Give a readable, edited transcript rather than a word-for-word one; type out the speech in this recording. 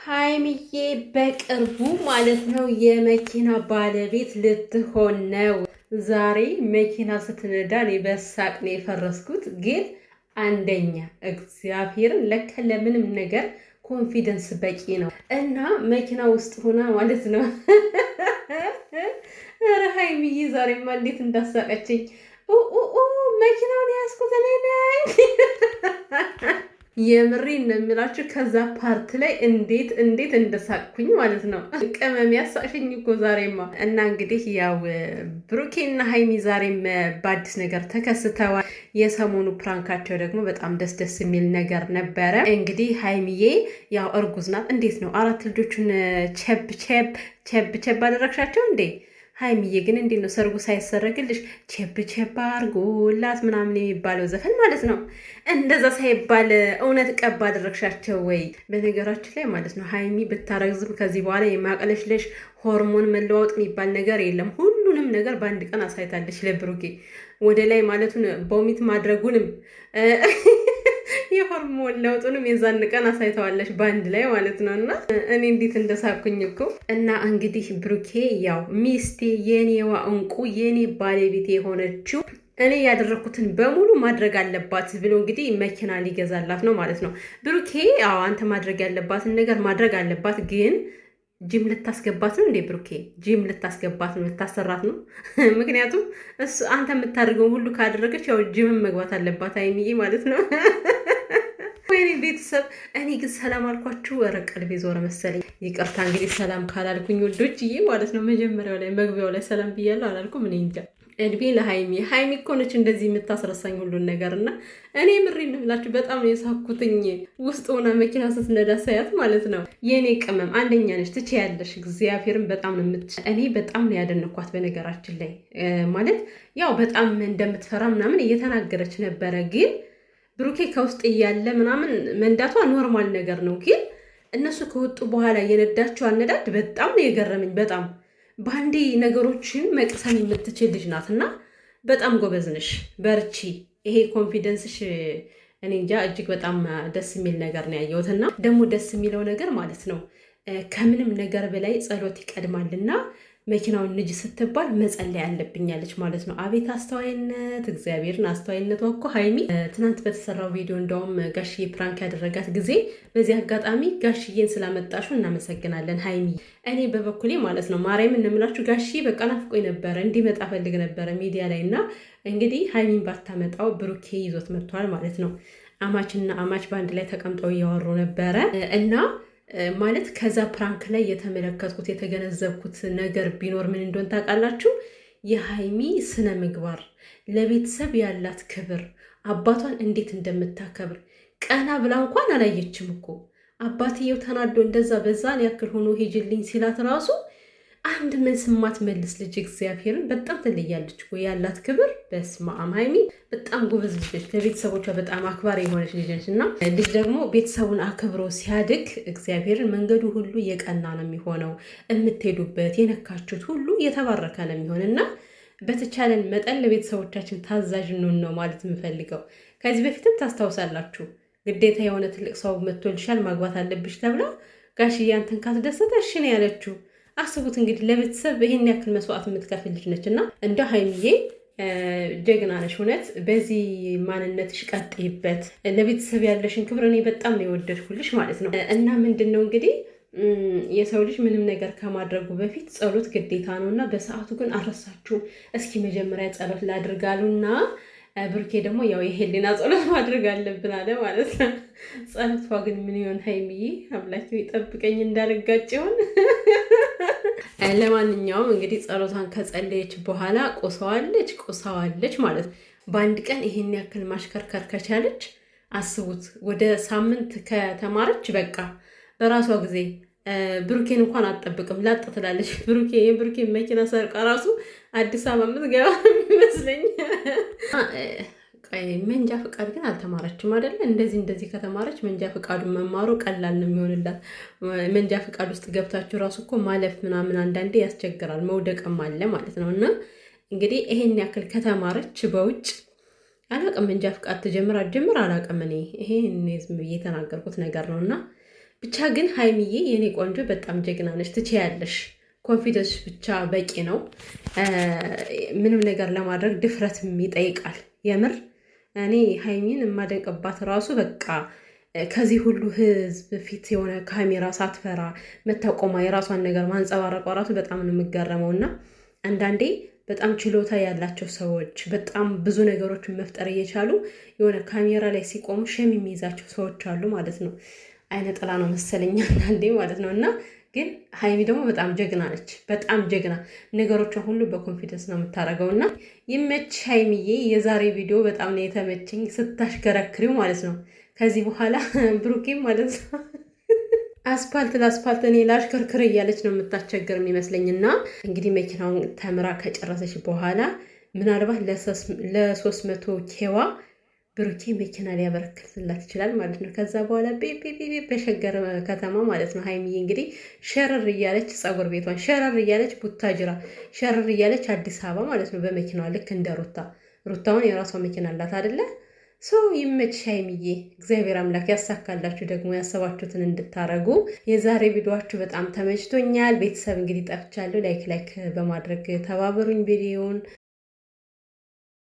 ሀይሚዬ በቅርቡ ማለት ነው የመኪና ባለቤት ልትሆን ነው። ዛሬ መኪና ስትነዳ እኔ በሳቅ ነው የፈረስኩት። ግን አንደኛ እግዚአብሔርን ለከ ለምንም ነገር ኮንፊደንስ በቂ ነው እና መኪና ውስጥ ሆና ማለት ነው። ኧረ ሀይሚዬ ዛሬማ እንዴት እንዳሳቀችኝ! መኪናውን ያዝኩት እኔ ነኝ። የምሬን ነው የምላችሁ። ከዛ ፓርት ላይ እንዴት እንደሳቅኩኝ ማለት ነው። ቅመም ያሳቅሽኝ እኮ ዛሬማ። እና እንግዲህ ያው ብሩኬና ሀይሚ ዛሬም በአዲስ ነገር ተከስተዋል። የሰሞኑ ፕራንካቸው ደግሞ በጣም ደስ የሚል ነገር ነበረ። እንግዲህ ሀይሚዬ ያው እርጉዝ ናት። እንዴት ነው 4 ልጆቹን ቸብ አደረግሻቸው እንዴ? ሀይሚዬ ግን እንዴት ነው ሰርጉ ሳይሰረግልሽ ቸብ አርጎላት ምናምን የሚባለው ዘፈን ማለት ነው። እንደዛ ሳይባል እውነት ቀብ አደረግሻቸው ወይ? በነገራችን ላይ ማለት ነው ሀይሚ ብታረግዝም ከዚህ በኋላ የማቅለሽለሽ ሆርሞን መለዋወጥ የሚባል ነገር የለም። ሁሉንም ነገር በአንድ ቀን አሳይታለች ለብሩኬ። ወደ ላይ ማለቱን ቦሚት ማድረጉንም የሆርሞን ለውጡንም የዛን ቀን አሳይተዋለች በአንድ ላይ ማለት ነው። እና እኔ እንዴት እንደሳኩኝ እኮ። እና እንግዲህ ብሩኬ ያው ሚስቴ የኔዋ እንቁ የኔ ባለቤቴ የሆነችው እኔ ያደረኩትን በሙሉ ማድረግ አለባት ብሎ እንግዲህ መኪና ሊገዛላት ነው ማለት ነው። ብሩኬ አዎ አንተ ማድረግ ያለባትን ነገር ማድረግ አለባት ግን ጂም ልታስገባት ነው እንዴ? ብሩኬ ጂም ልታስገባት ነው፣ ልታሰራት ነው። ምክንያቱም እሱ አንተ የምታደርገውን ሁሉ ካደረገች ያው ጂምን መግባት አለባት ሀይሚዬ ማለት ነው። ወይኔ ቤተሰብ፣ እኔ ግን ሰላም አልኳችሁ። ኧረ ቀልቤ ዞረ መሰለኝ። ይቅርታ እንግዲህ ሰላም ካላልኩኝ ወዶችዬ ማለት ነው። መጀመሪያው ላይ መግቢያው ላይ ሰላም ብያለሁ አላልኩም። እኔ እንጃ። እድሜ ለሀይሚ እኮ ነች እንደዚህ የምታስረሳኝ ሁሉን ነገር። እና እኔ ምሬ እንብላችሁ በጣም ነው የሳኩትኝ። ውስጥ ሆና መኪና ስትነዳ ሳያት ማለት ነው። የእኔ ቅመም አንደኛ ነች፣ ትችያለሽ። እግዚአብሔርን በጣም ነው እኔ በጣም ነው ያደነኳት። በነገራችን ላይ ማለት ያው በጣም እንደምትፈራ ምናምን እየተናገረች ነበረ። ግን ብሩኬ ከውስጥ እያለ ምናምን መንዳቷ ኖርማል ነገር ነው። ግን እነሱ ከወጡ በኋላ የነዳቸው አነዳድ በጣም ነው የገረመኝ። በጣም በአንዴ ነገሮችን መቅሰም የምትችል ልጅ ናት እና በጣም ጎበዝ ነሽ፣ በርቺ። ይሄ ኮንፊደንስሽ እኔ እንጃ እጅግ በጣም ደስ የሚል ነገር ነው ያየሁት። እና ደግሞ ደስ የሚለው ነገር ማለት ነው ከምንም ነገር በላይ ጸሎት ይቀድማልና መኪናውን ንጅ ስትባል መጸለይ አለብኛለች ማለት ነው። አቤት አስተዋይነት! እግዚአብሔርን አስተዋይነቷ እኮ ሀይሚ ትናንት በተሰራው ቪዲዮ እንደውም ጋሽዬ ፕራንክ ያደረጋት ጊዜ፣ በዚህ አጋጣሚ ጋሽዬን ስላመጣሹ እናመሰግናለን ሀይሚ። እኔ በበኩሌ ማለት ነው ማርያም እንምላችሁ ጋሽዬ በቃ ናፍቆኝ ነበረ፣ እንዲመጣ ፈልግ ነበረ ሚዲያ ላይ እና እንግዲህ ሀይሚን ባታመጣው ብሩኬ ይዞት መጥቷል ማለት ነው። አማችና አማች በአንድ ላይ ተቀምጠው እያወሩ ነበረ እና ማለት ከዛ ፕራንክ ላይ የተመለከትኩት የተገነዘብኩት ነገር ቢኖር ምን እንደሆን ታውቃላችሁ? የሀይሚ ስነ ምግባር፣ ለቤተሰብ ያላት ክብር፣ አባቷን እንዴት እንደምታከብር ቀና ብላ እንኳን አላየችም እኮ። አባትየው ተናዶ እንደዛ በዛን ያክል ሆኖ ሄጅልኝ ሲላት ራሱ አንድ ምን ስማት መልስ ልጅ እግዚአብሔርን በጣም ትለያለች እኮ ያላት ክብር። በስመ አብ ሀይሚ በጣም ጎበዝ ልጅ ነች። ለቤተሰቦቿ በጣም አክባሪ የሆነች ልጅ ነች እና ልጅ ደግሞ ቤተሰቡን አክብሮ ሲያድግ እግዚአብሔርን መንገዱ ሁሉ የቀና ነው የሚሆነው። የምትሄዱበት የነካችሁት ሁሉ የተባረከ ነው የሚሆን እና በተቻለን መጠን ለቤተሰቦቻችን ታዛዥ እንሆን ነው ማለት የምፈልገው። ከዚህ በፊትም ታስታውሳላችሁ ግዴታ የሆነ ትልቅ ሰው መጥቶልሻል ማግባት አለብሽ ተብላ ጋሽዬ አንተን ካስደሰተ እሺ ነው ያለችው። አስቡት እንግዲህ ለቤተሰብ ይሄን ያክል መስዋዕት የምትከፍል ልጅ ነች እና እንደ ሀይሚዬ ጀግና ነሽ። እውነት በዚህ ማንነትሽ ቀጥይበት። ለቤተሰብ ያለሽን ክብር እኔ በጣም ነው የወደድኩልሽ ማለት ነው። እና ምንድን ነው እንግዲህ የሰው ልጅ ምንም ነገር ከማድረጉ በፊት ጸሎት ግዴታ ነው እና በሰዓቱ ግን አልረሳችሁም። እስኪ መጀመሪያ ጸሎት ላድርጋሉና ብሩኬ ደግሞ ያው የሄሊና ጸሎት ማድረግ አለብን አለ ማለት ነው። ጸሎቷ ግን ምን ይሆን ሀይሚዬ? አምላኬ ይጠብቀኝ እንዳልጋጭ ይሆን። ለማንኛውም እንግዲህ ጸሎቷን ከጸለየች በኋላ ቆሳዋለች ማለት ነው። በአንድ ቀን ይሄን ያክል ማሽከርከር ከቻለች አስቡት። ወደ ሳምንት ከተማረች በቃ በራሷ ጊዜ ብሩኬን እንኳን አትጠብቅም፣ ላጥ ትላለች። የብሩኬን መኪና ሰርቃ ራሱ አዲስ አበባ የምትገባ ይመስለኝ። መንጃ ፈቃድ ግን አልተማረችም አይደለ? እንደዚህ ከተማረች መንጃ ፈቃዱን መማሩ ቀላል ነው የሚሆንላት። መንጃ ፈቃድ ውስጥ ገብታችሁ ራሱ እኮ ማለፍ ምናምን አንዳንዴ ያስቸግራል፣ መውደቅም አለ ማለት ነው። እና እንግዲህ ይሄን ያክል ከተማረች በውጭ አላቅም መንጃ ፈቃድ ትጀምር አላቅም። እኔ ይሄ ዝም ብዬ የተናገርኩት ነገር ነው እና ብቻ ግን ሀይሚዬ የኔ ቆንጆ በጣም ጀግና ነሽ፣ ትችያለሽ። ኮንፊደንስ ብቻ በቂ ነው። ምንም ነገር ለማድረግ ድፍረትም ይጠይቃል። የምር እኔ ሀይሚን የማደንቅባት ራሱ በቃ ከዚህ ሁሉ ህዝብ ፊት የሆነ ካሜራ ሳትፈራ መታቆማ የራሷን ነገር ማንጸባረቋ ራሱ በጣም ነው የምገረመው። እና አንዳንዴ በጣም ችሎታ ያላቸው ሰዎች በጣም ብዙ ነገሮችን መፍጠር እየቻሉ የሆነ ካሜራ ላይ ሲቆሙ ሸም የሚይዛቸው ሰዎች አሉ ማለት ነው። አይነ ጥላ ነው መሰለኝ አንዳንዴ ማለት ነው። እና ግን ሀይሚ ደግሞ በጣም ጀግና ነች። በጣም ጀግና ነገሮችን ሁሉ በኮንፊደንስ ነው የምታደርገው። እና ይመች ሀይሚዬ። የዛሬ ቪዲዮ በጣም ነው የተመቸኝ፣ ስታሽከረክሪው ማለት ነው። ከዚህ በኋላ ብሩኬም ማለት ነው አስፓልት ለአስፓልት እኔ ላሽከርክር እያለች ነው የምታስቸግር የሚመስለኝ። እና እንግዲህ መኪናውን ተምራ ከጨረሰች በኋላ ምናልባት ለ300 ኬዋ ብሩኬ መኪና ሊያበረክትላት ይችላል ማለት ነው። ከዛ በኋላ ቤቤቤ በሸገር ከተማ ማለት ነው ሀይሚዬ እንግዲህ ሸረር እያለች ፀጉር ቤቷን ሸረር እያለች ቡታጅራ ሸረር እያለች አዲስ አበባ ማለት ነው በመኪናዋ ልክ እንደ ሩታውን የራሷ መኪና አላት አይደለ? ሰው ይመች ሀይሚዬ። እግዚአብሔር አምላክ ያሳካላችሁ፣ ደግሞ ያሰባችሁትን እንድታረጉ። የዛሬ ቪዲዮአችሁ በጣም ተመችቶኛል። ቤተሰብ እንግዲህ ጠፍቻለሁ። ላይክ በማድረግ ተባበሩኝ ቪዲዮውን